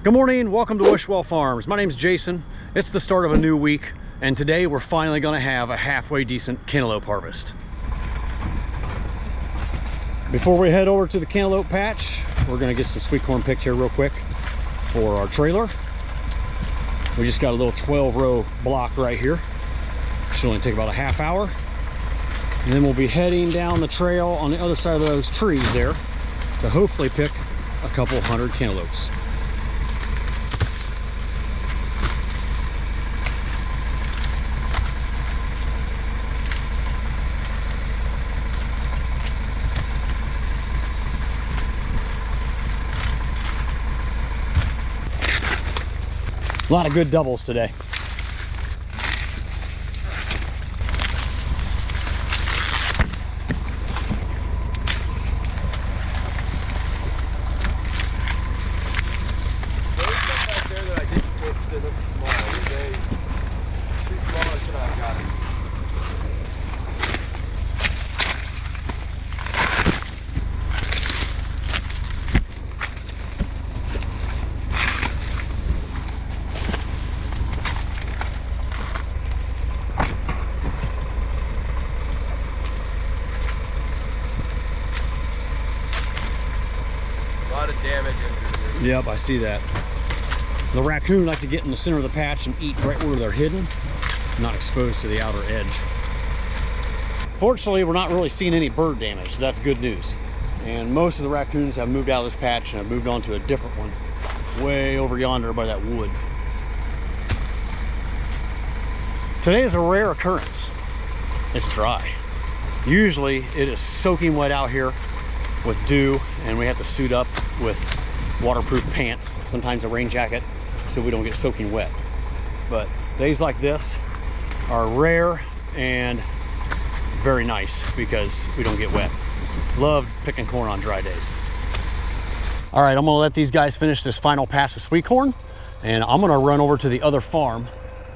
Good morning, welcome to Wishwell Farms. My name's Jason. It's the start of a new week, and today we're finally gonna have a halfway decent cantaloupe harvest. Before we head over to the cantaloupe patch, we're gonna get some sweet corn picked here real quick for our trailer. We just got a little 12-row block right here. Should only take about a half hour. And then we'll be heading down the trail on the other side of those trees there to hopefully pick a couple hundred cantaloupes. A lot of good doubles today. Damage. Yep, I see that. The raccoon like to get in the center of the patch and eat right where they're hidden, not exposed to the outer edge. Fortunately, we're not really seeing any bird damage, so that's good news. And most of the raccoons have moved out of this patch and have moved on to a different one, way over yonder by that woods. Today is a rare occurrence. It's dry. Usually it is soaking wet out here with dew, and we have to suit up with waterproof pants, sometimes a rain jacket, so we don't get soaking wet. But days like this are rare and very nice because we don't get wet. Love picking corn on dry days. All right, I'm gonna let these guys finish this final pass of sweet corn, and I'm gonna run over to the other farm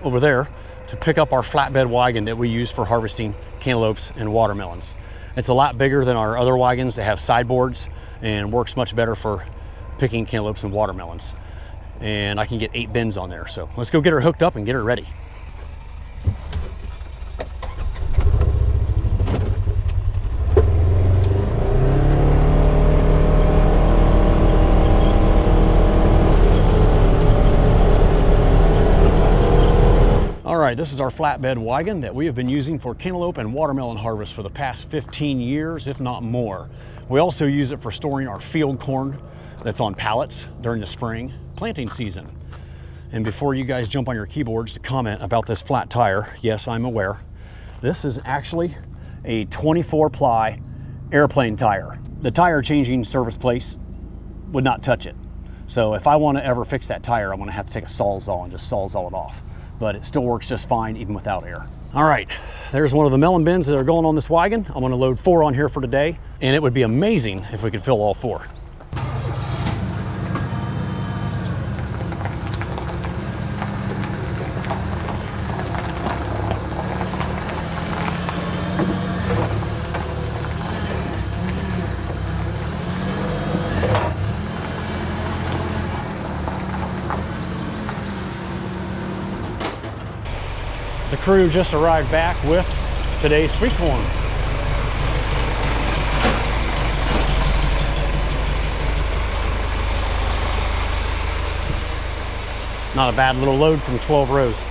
over there to pick up our flatbed wagon that we use for harvesting cantaloupes and watermelons. It's a lot bigger than our other wagons that have sideboards and works much better for picking cantaloupes and watermelons. And I can get 8 bins on there. So let's go get her hooked up and get her ready. All right, this is our flatbed wagon that we have been using for cantaloupe and watermelon harvest for the past 15 years, if not more. We also use it for storing our field corn that's on pallets during the spring planting season. And before you guys jump on your keyboards to comment about this flat tire, yes, I'm aware, this is actually a 24-ply airplane tire. The tire changing service place would not touch it. So if I want to ever fix that tire, I'm going to have to take a Sawzall and just Sawzall it off. But it still works just fine even without air. All right, there's one of the melon bins that are going on this wagon. I'm gonna load 4 on here for today, and it would be amazing if we could fill all 4. The crew just arrived back with today's sweet corn. Not a bad little load from 12 rows.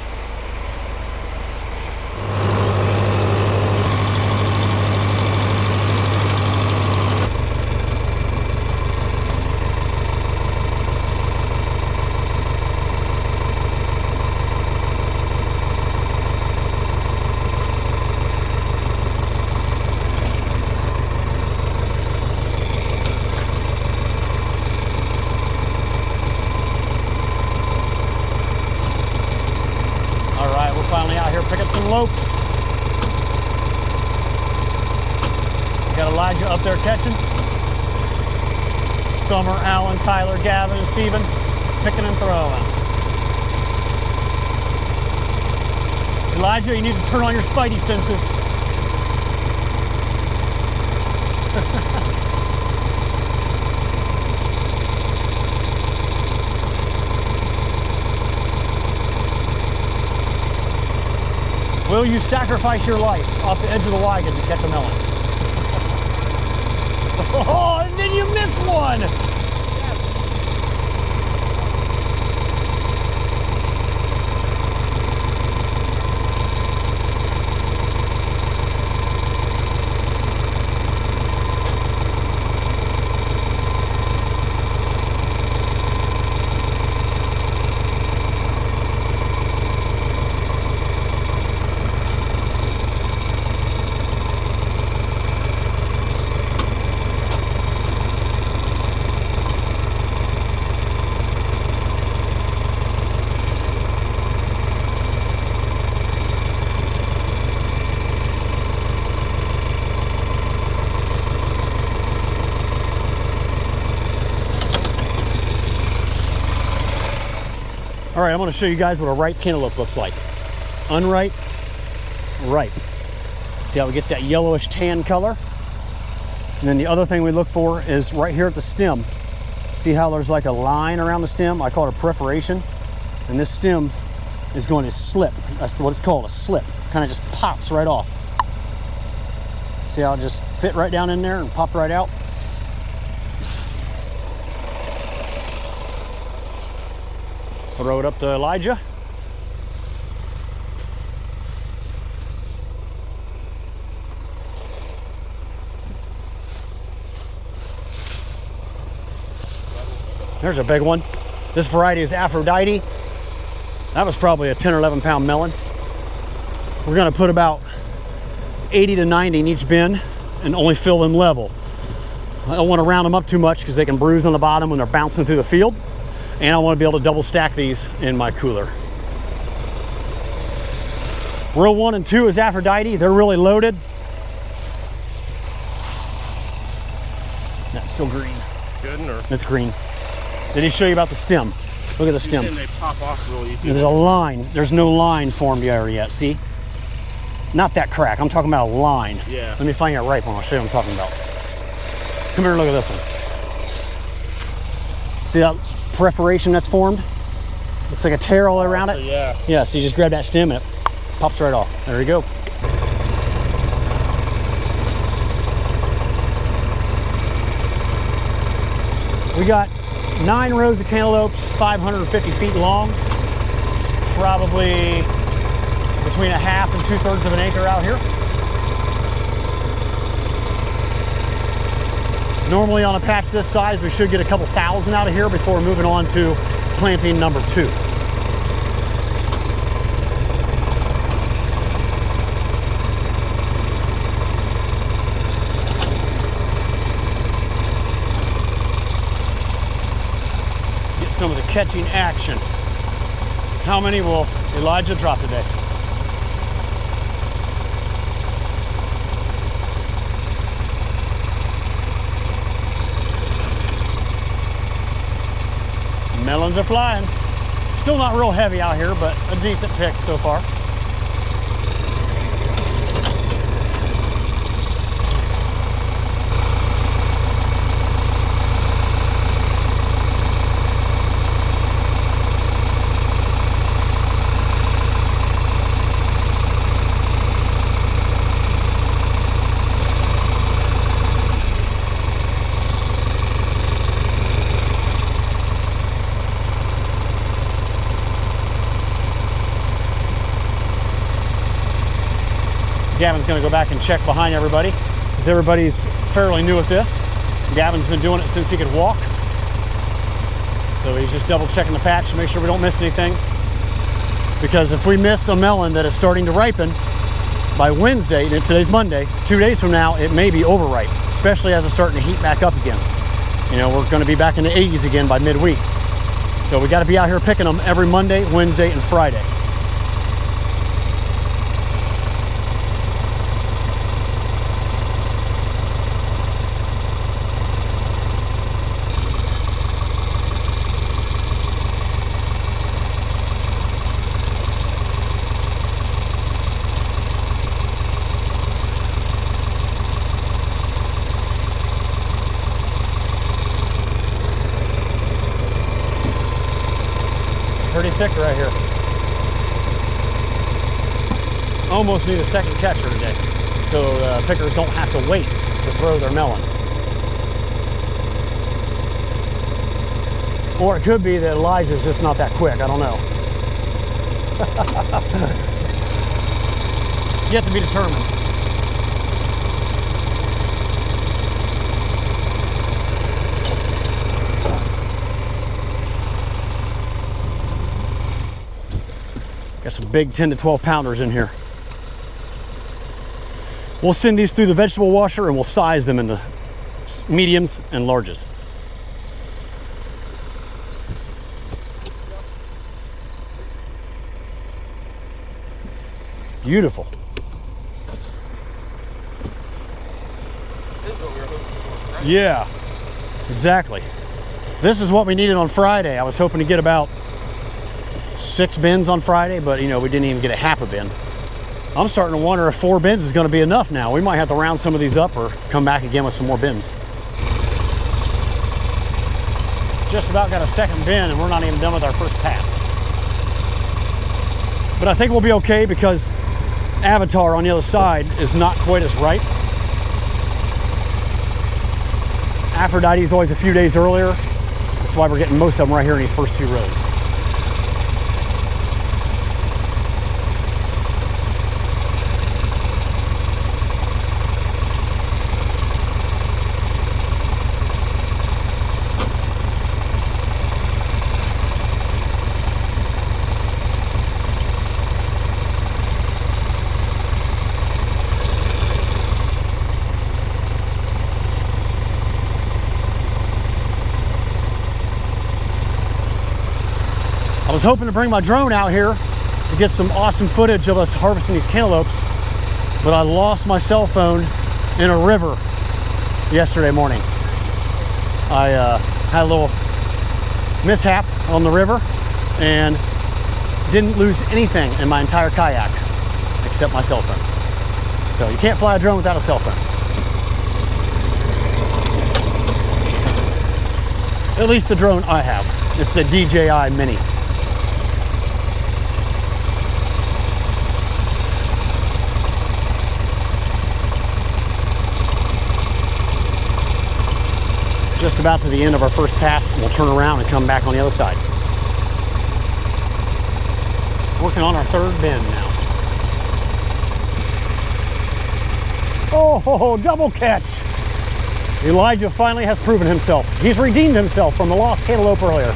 Finally out here picking some lopes. We got Elijah up there catching. Summer, Alan, Tyler, Gavin, and Steven picking and throwing. Elijah, you need to turn on your spidey senses. Will you sacrifice your life off the edge of the wagon to catch a melon? Oh, and then you miss one! All right, I'm gonna show you guys what a ripe cantaloupe looks like. Unripe, ripe. See how it gets that yellowish tan color? And then the other thing we look for is right here at the stem. See how there's like a line around the stem? I call it a perforation. And this stem is going to slip. That's what it's called, a slip. Kind of just pops right off. See how it just fit right down in there and popped right out? Throw it up to Elijah. There's a big one. This variety is Aphrodite. That was probably a 10 or 11 pound melon. We're gonna put about 80 to 90 in each bin and only fill them level. I don't want to round them up too much because they can bruise on the bottom when they're bouncing through the field. And I want to be able to double stack these in my cooler. Row 1 and 2 is Aphrodite. They're really loaded. That's still green. Good, or? It's green. Did he show you about the stem? Look at the stem. They pop off real easy. There's a line. There's no line formed there yet. See? Not that crack. I'm talking about a line. Yeah. Let me find you a ripe one. I'll show you what I'm talking about. Come here and look at this one. See that perforation that's formed? Looks like a tear all around it. Yeah. Yeah, so you just grab that stem and it pops right off. There you go. We got 9 rows of cantaloupes, 550 feet long. Probably between a half and 2/3 of an acre out here. Normally on a patch this size, we should get a couple thousand out of here before moving on to planting number 2. Get some of the catching action. How many will Elijah drop today? Melons are flying. Still not real heavy out here, but a decent pick so far. Gavin's going to go back and check behind everybody, because everybody's fairly new at this. Gavin's been doing it since he could walk. So he's just double checking the patch to make sure we don't miss anything. Because if we miss a melon that is starting to ripen by Wednesday, and today's Monday, 2 days from now, it may be overripe, especially as it's starting to heat back up again. You know, we're going to be back in the 80s again by midweek. So we got to be out here picking them every Monday, Wednesday, and Friday. Pretty thick right here. almost need a second catcher today, so pickers don't have to wait to throw their melon. Or it could be that Elijah's just not that quick, I don't know. Yet to be determined. Got some big 10 to 12 pounders in here. We'll send these through the vegetable washer and we'll size them into mediums and larges. Beautiful. This is what we were hoping for, right? Yeah, exactly. This is what we needed on Friday. I was hoping to get about 6 bins on Friday, but you know, we didn't even get a half a bin. I'm starting to wonder if 4 bins is going to be enough now. We might have to round some of these up or come back again with some more bins. Just about got a second bin and we're not even done with our first pass. But I think we'll be okay because Avatar on the other side is not quite as ripe. Aphrodite's always a few days earlier. That's why we're getting most of them right here in these first 2 rows. I was hoping to bring my drone out here to get some awesome footage of us harvesting these cantaloupes, but I lost my cell phone in a river yesterday morning. I had a little mishap on the river and didn't lose anything in my entire kayak except my cell phone. So you can't fly a drone without a cell phone. At least the drone I have. It's the DJI Mini. Just about to the end of our first pass, we'll turn around and come back on the other side. Working on our 3rd bin now. Oh, double catch! Elijah finally has proven himself. He's redeemed himself from the lost cantaloupe earlier.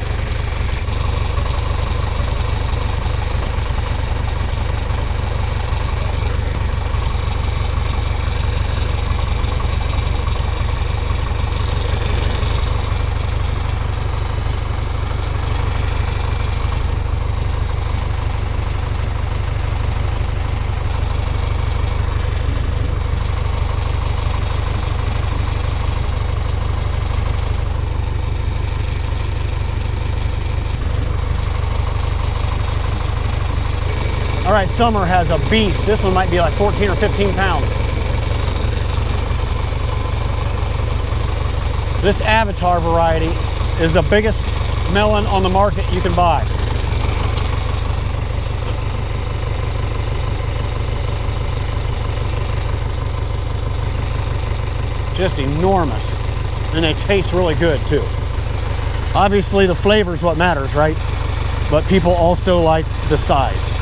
All right, Summer has a beast. This one might be like 14 or 15 pounds. This Avatar variety is the biggest melon on the market you can buy. Just enormous. And they taste really good too. Obviously the flavor is what matters, right? But people also like the size.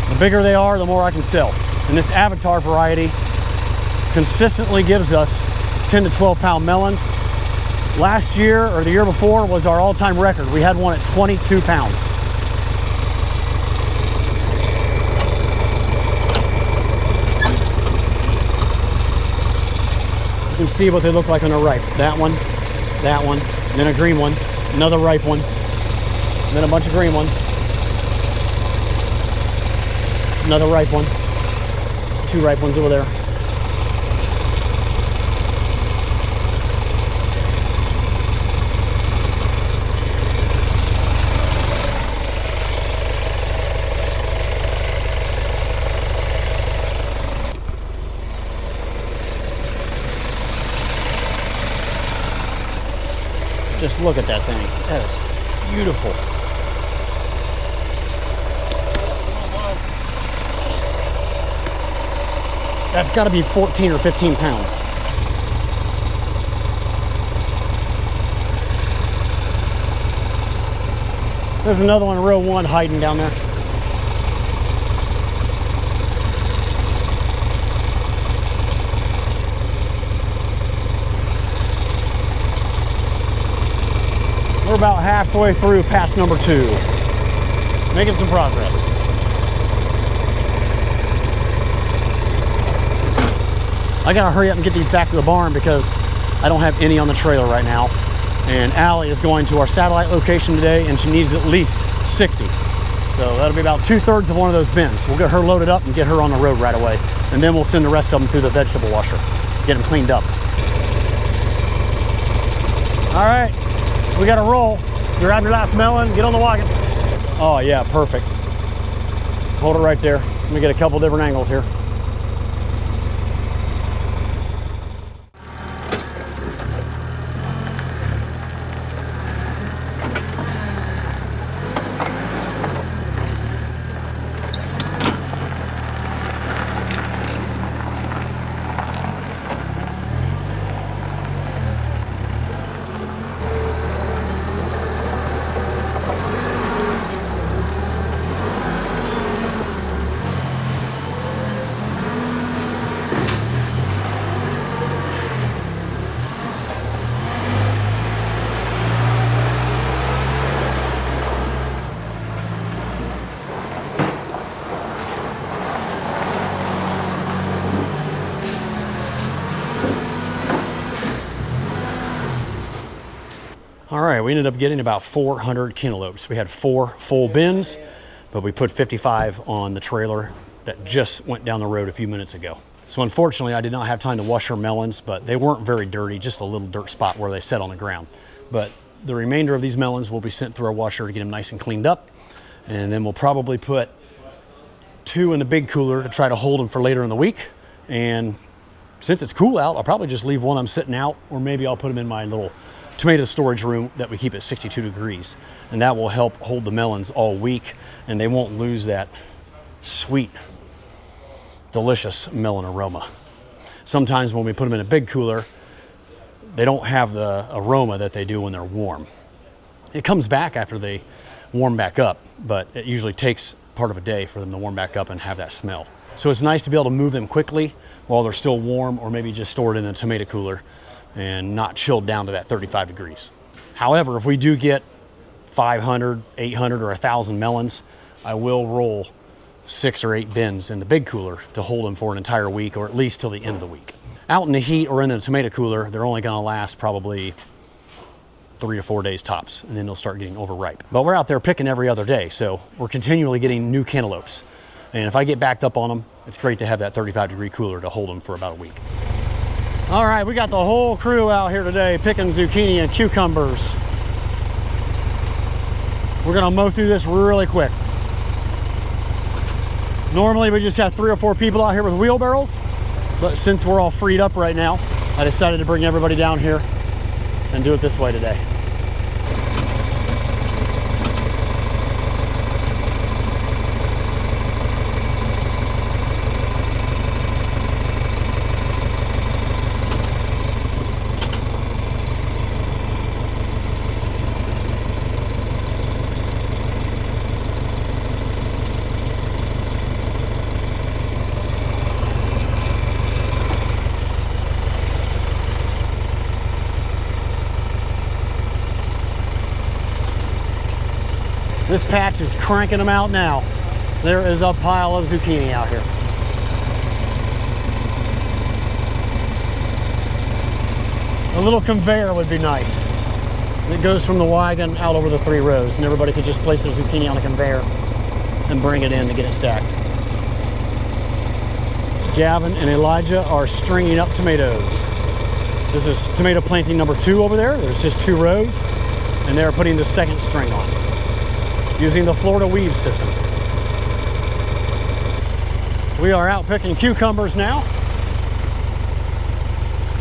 The bigger they are, the more I can sell. And this Avatar variety consistently gives us 10 to 12 pound melons. Last year or the year before was our all-time record. We had one at 22 pounds. You can see what they look like when they're ripe. That one, then a green one, another ripe one, then a bunch of green ones. Another ripe one, 2 ripe ones over there. Just look at that thing. That is beautiful. That's got to be 14 or 15 pounds. There's another one, row 1, hiding down there. We're about halfway through past number 2. Making some progress. I gotta hurry up and get these back to the barn because I don't have any on the trailer right now. And Allie is going to our satellite location today and she needs at least 60. So that'll be about 2/3 of one of those bins. We'll get her loaded up and get her on the road right away. And then we'll send the rest of them through the vegetable washer. Get them cleaned up. All right. We got to roll. Grab your last melon, get on the wagon. Oh yeah, perfect. Hold it right there. Let me get a couple different angles here. All right, we ended up getting about 400 cantaloupes. We had 4 full bins, but we put 55 on the trailer that just went down the road a few minutes ago. So unfortunately, I did not have time to wash our melons, but they weren't very dirty, just a little dirt spot where they sat on the ground. But the remainder of these melons will be sent through our washer to get them nice and cleaned up. And then we'll probably put 2 in the big cooler to try to hold them for later in the week. And since it's cool out, I'll probably just leave one of them sitting out, or maybe I'll put them in my little tomato storage room that we keep at 62 degrees. And that will help hold the melons all week, and they won't lose that sweet, delicious melon aroma. Sometimes when we put them in a big cooler, they don't have the aroma that they do when they're warm. It comes back after they warm back up, but it usually takes part of a day for them to warm back up and have that smell. So it's nice to be able to move them quickly while they're still warm, or maybe just store it in a tomato cooler and not chilled down to that 35 degrees. However, if we do get 500, 800, or 1,000 melons, I will roll 6 or 8 bins in the big cooler to hold them for an entire week, or at least till the end of the week. Out in the heat or in the tomato cooler, they're only gonna last probably 3 to 4 days tops, and then they'll start getting overripe. But we're out there picking every other day, so we're continually getting new cantaloupes. And if I get backed up on them, it's great to have that 35-degree cooler to hold them for about a week. All right, we got the whole crew out here today picking zucchini and cucumbers. We're gonna mow through this really quick. Normally we just have 3 or 4 people out here with wheelbarrows, but since we're all freed up right now, I decided to bring everybody down here and do it this way today. This patch is cranking them out now. There is a pile of zucchini out here. A little conveyor would be nice. It goes from the wagon out over the 3 rows, and everybody could just place their zucchini on a conveyor and bring it in to get it stacked. Gavin and Elijah are stringing up tomatoes. This is tomato planting number 2 over there. There's just 2 rows, and they're putting the 2nd string on, using the Florida weave system. We are out picking cucumbers now.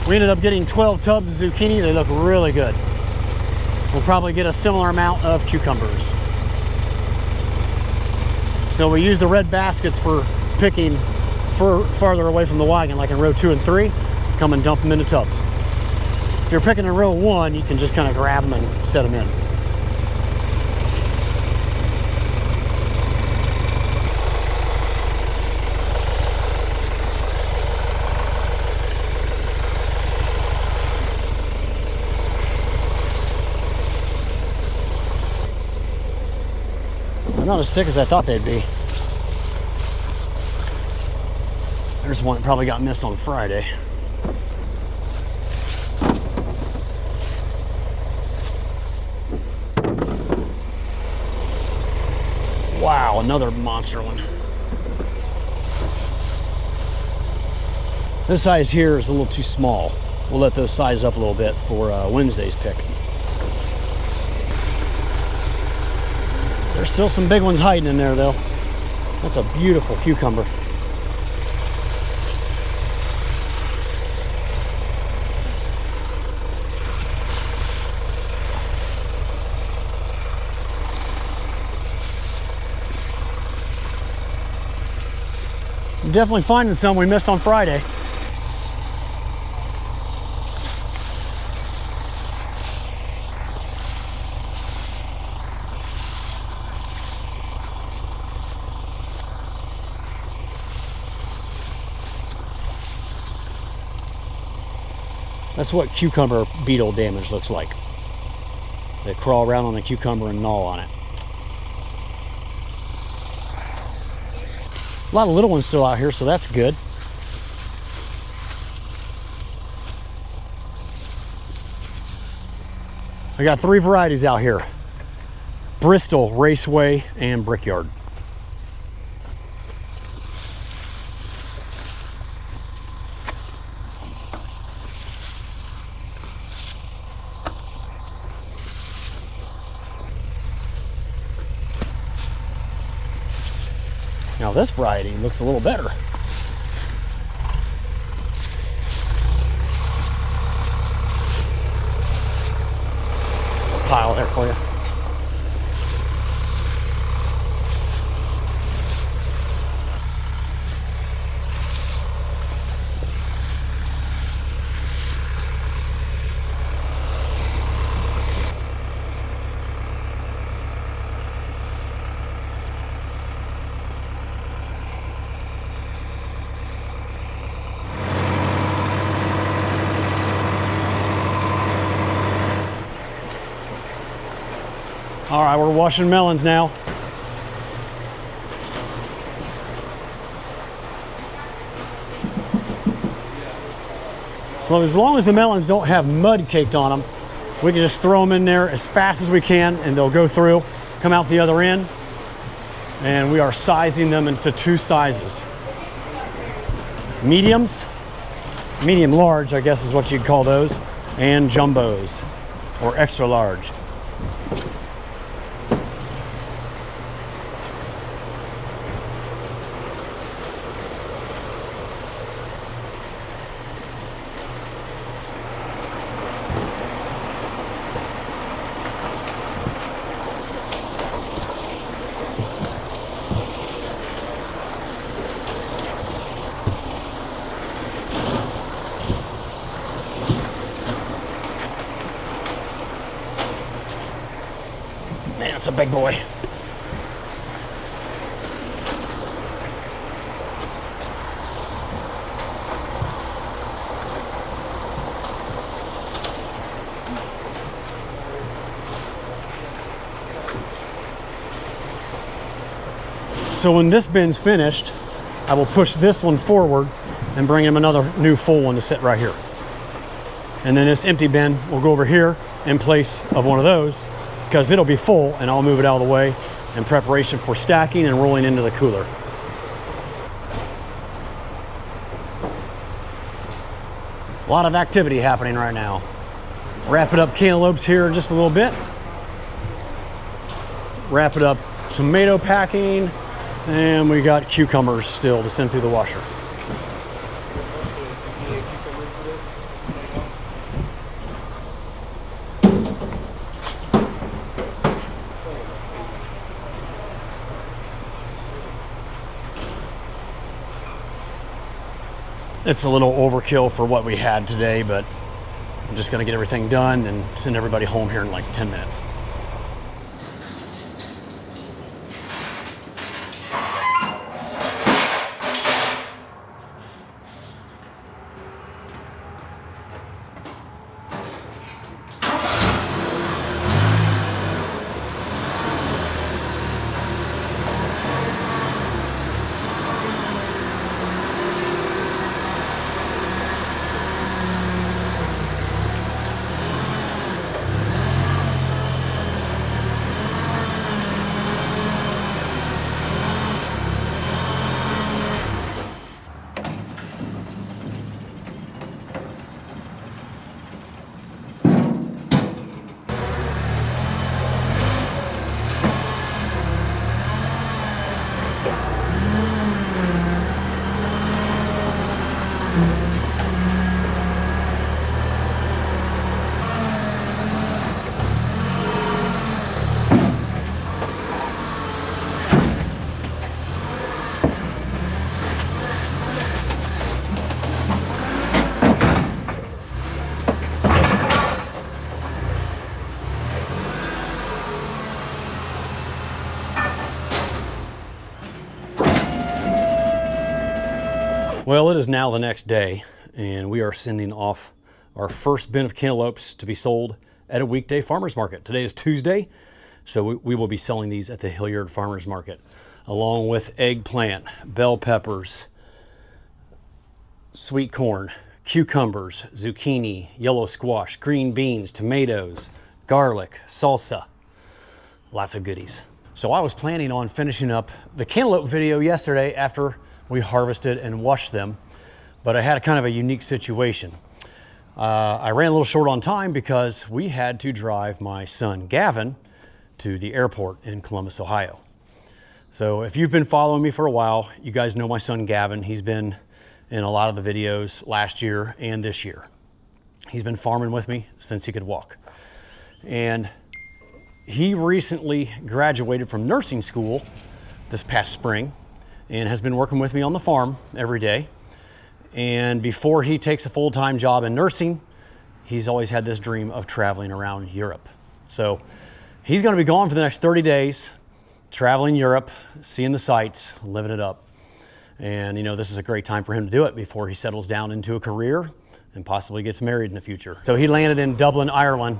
We ended up getting 12 tubs of zucchini. They look really good. We'll probably get a similar amount of cucumbers. So we use the red baskets for picking farther away from the wagon, like in row 2 and 3, come and dump them into tubs. If you're picking in row 1, you can just kind of grab them and set them in. They're not as thick as I thought they'd be. There's one that probably got missed on Friday. Wow, another monster one. This size here is a little too small. We'll let those size up a little bit for Wednesday's pick. There's still some big ones hiding in there though. That's a beautiful cucumber. I'm definitely finding some we missed on Friday. That's what cucumber beetle damage looks like. They crawl around on a cucumber and gnaw on it. A lot of little ones still out here, so that's good. I got 3 varieties out here: Bristol, Raceway, and Brickyard. Now this variety looks a little better. A pile there for you. All right, we're washing melons now. So as long as the melons don't have mud caked on them, we can just throw them in there as fast as we can and they'll go through, come out the other end. And we are sizing them into 2 sizes. Mediums, medium large, I guess is what you'd call those, and jumbos, or extra large. Man, it's a big boy. So when this bin's finished, I will push this one forward and bring him another new full one to sit right here. And then this empty bin will go over here in place of one of those, because it'll be full and I'll move it out of the way in preparation for stacking and rolling into the cooler. A lot of activity happening right now. Wrapping up cantaloupes here in just a little bit. Wrapping up tomato packing, and we got cucumbers still to send through the washer. It's a little overkill for what we had today, but I'm just gonna get everything done and send everybody home here in like 10 minutes. Well, it is now the next day, and we are sending off our first bin of cantaloupes to be sold at a weekday farmer's market. Today is Tuesday, so we will be selling these at the Hilliard farmer's market, along with eggplant, bell peppers, sweet corn, cucumbers, zucchini, yellow squash, green beans, tomatoes, garlic, salsa, lots of goodies. So I was planning on finishing up the cantaloupe video yesterday after we harvested and washed them, but I had a kind of a unique situation. I ran a little short on time because we had to drive my son Gavin to the airport in Columbus, Ohio. So if you've been following me for a while, you guys know my son Gavin. He's been in a lot of the videos last year and this year. He's been farming with me since he could walk. And he recently graduated from nursing school this past spring and has been working with me on the farm every day. And before he takes a full-time job in nursing, he's always had this dream of traveling around Europe. So he's gonna be gone for the next 30 days, traveling Europe, seeing the sights, living it up. And you know, this is a great time for him to do it before he settles down into a career and possibly gets married in the future. So he landed in Dublin, Ireland,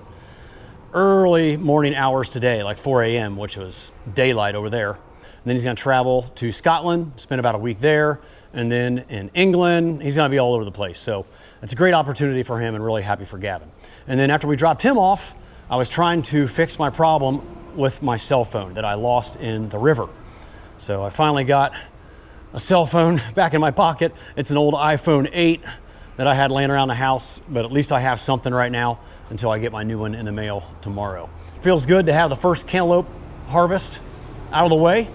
early morning hours today, like 4 a.m., which was daylight over there. And then he's gonna travel to Scotland, spend about a week there, and then in England. He's gonna be all over the place. So it's a great opportunity for him and really happy for Gavin. And then after we dropped him off, I was trying to fix my problem with my cell phone that I lost in the river. So I finally got a cell phone back in my pocket. It's an old iPhone 8 that I had laying around the house, but at least I have something right now until I get my new one in the mail tomorrow. Feels good to have the first cantaloupe harvest out of the way.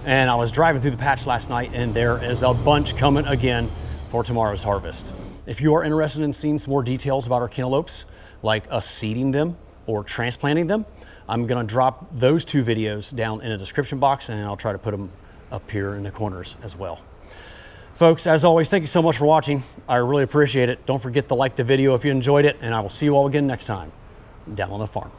And I was driving through the patch last night, and there is a bunch coming again for tomorrow's harvest. If you are interested in seeing some more details about our cantaloupes, like us seeding them or transplanting them, I'm gonna drop those two videos down in the description box, and I'll try to put them up here in the corners as well. Folks, as always, thank you so much for watching. I really appreciate it. Don't forget to like the video if you enjoyed it, and I will see you all again next time down on the farm.